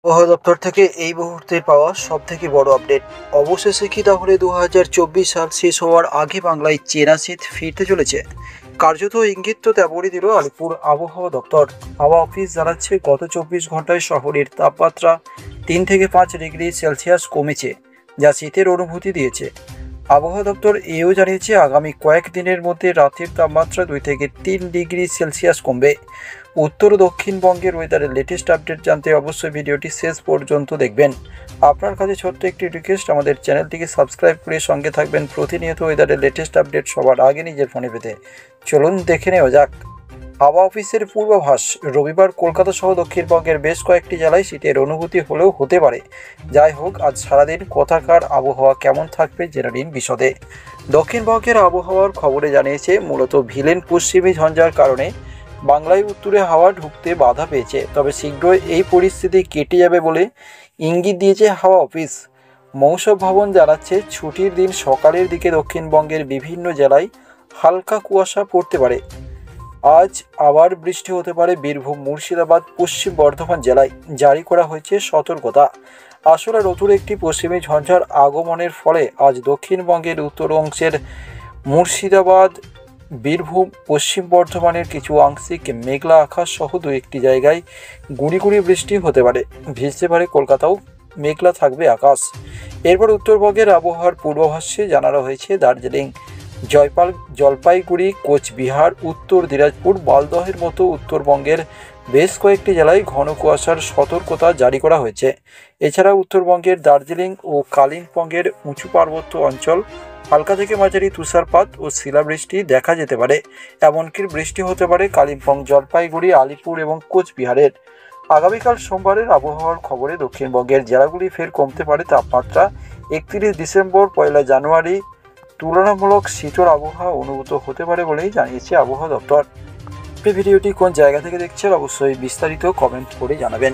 আবহাওয়া দপ্তর থেকে এই মুহূর্তে পাওয়া সবথেকে বড় আপডেট। অবশেষে কি তাহলে 2024 সাল শেষ হওয়ার আগে বাংলায় চেনা শীত ফিরতে চলেছে? কার্যত ইঙ্গিত তো তেমনই দিল আলিপুর আবহাওয়া দপ্তর। হাওয়া অফিস জানাচ্ছে গত 24 ঘন্টায় শহরের তাপমাত্রা 3 থেকে 5 ডিগ্রি সেলসিয়াস কমেছে, যা শীতের অনুভূতি দিয়েছে। আবহাওয়া দপ্তর এও জানিয়েছে আগামী কয়েকদিনের মধ্যে রাতের তাপমাত্রা 2 থেকে 3 ডিগ্রি সেলসিয়াস কমবে। উত্তর ও দক্ষিণবঙ্গের ওয়েদারের লেটেস্ট আপডেট জানতে অবশ্যই ভিডিওটি শেষ পর্যন্ত দেখবেন। আপনার কাছে ছোট্ট একটি রিকোয়েস্ট, আমাদের চ্যানেলটিকে সাবস্ক্রাইব করে সঙ্গে থাকবেন প্রতিনিয়ত ওয়েদারের লেটেস্ট আপডেট সবার আগে নিজের ফোনে পেতে। চলুন দেখে নেওয়া যাক। হাওয়া অফিসের পূর্বাভাস, রবিবার কলকাতা সহ দক্ষিণবঙ্গের বেশ কয়েকটি জেলায় শীতের অনুভূতি হলেও হতে পারে। যাই হোক, আজ সারাদিন কোথাকার আবহাওয়া কেমন থাকবে জেনে নিন বিশদে। দক্ষিণবঙ্গের আবহাওয়ার খবরে জানিয়েছে মূলত ভিলেন পশ্চিমী ঝঞ্ঝার কারণে বাংলায় উত্তরে হাওয়া ঢুকতে বাধা পেয়েছে, তবে শীঘ্রই এই পরিস্থিতি কেটে যাবে বলে ইঙ্গিত দিয়েছে হাওয়া অফিস। মৌসুম ভবন জানাচ্ছে ছুটির দিন সকালের দিকে দক্ষিণবঙ্গের বিভিন্ন জেলায় হালকা কুয়াশা পড়তে পারে। আজ আবার বৃষ্টি হতে পারে বীরভূম, মুর্শিদাবাদ, পশ্চিম বর্ধমান জেলায় জারি করা হয়েছে সতর্কতা। আসলে নতুন একটি পশ্চিমী ঝঞ্ঝার আগমনের ফলে আজ দক্ষিণবঙ্গের উত্তর অংশের মুর্শিদাবাদ, বীরভূম, পশ্চিম বর্ধমানের কিছু আংশিক মেঘলা আকাশ সহ দু একটি জায়গায় গুঁড়ি গুঁড়ি বৃষ্টি হতে পারে। ভিজতে পারে কলকাতাও, মেঘলা থাকবে আকাশ। এরপর উত্তরবঙ্গের আবহাওয়ার পূর্বাভাসে জানানো হয়েছে দার্জিলিং, জলপাইগুড়ি, কোচবিহার, উত্তর দিনাজপুর, মালদহের মতো উত্তরবঙ্গের বেশ কয়েকটি জেলায় ঘন কুয়াশার সতর্কতা জারি করা হয়েছে। এছাড়া উত্তরবঙ্গের দার্জিলিং ও কালিম্পংয়ের উঁচু পার্বত্য অঞ্চল হালকা থেকে মাঝারি তুষারপাত ও শিলাবৃষ্টি দেখা যেতে পারে। এমনকি বৃষ্টি হতে পারে কালিম্পং, জলপাইগুড়ি, আলিপুর এবং কোচবিহারের। আগামীকাল সোমবারের আবহাওয়ার খবরে দক্ষিণবঙ্গের জেলাগুলি ফের কমতে পারে তাপমাত্রা। 31 ডিসেম্বর, 1 জানুয়ারি তুলনামূলক শীতল আবহাওয়া অনুভূত হতে পারে বলেই জানিয়েছে আবহাওয়া দপ্তর। ভিডিওটি কোন জায়গা থেকে দেখছেন অবশ্যই বিস্তারিত কমেন্ট করে জানাবেন।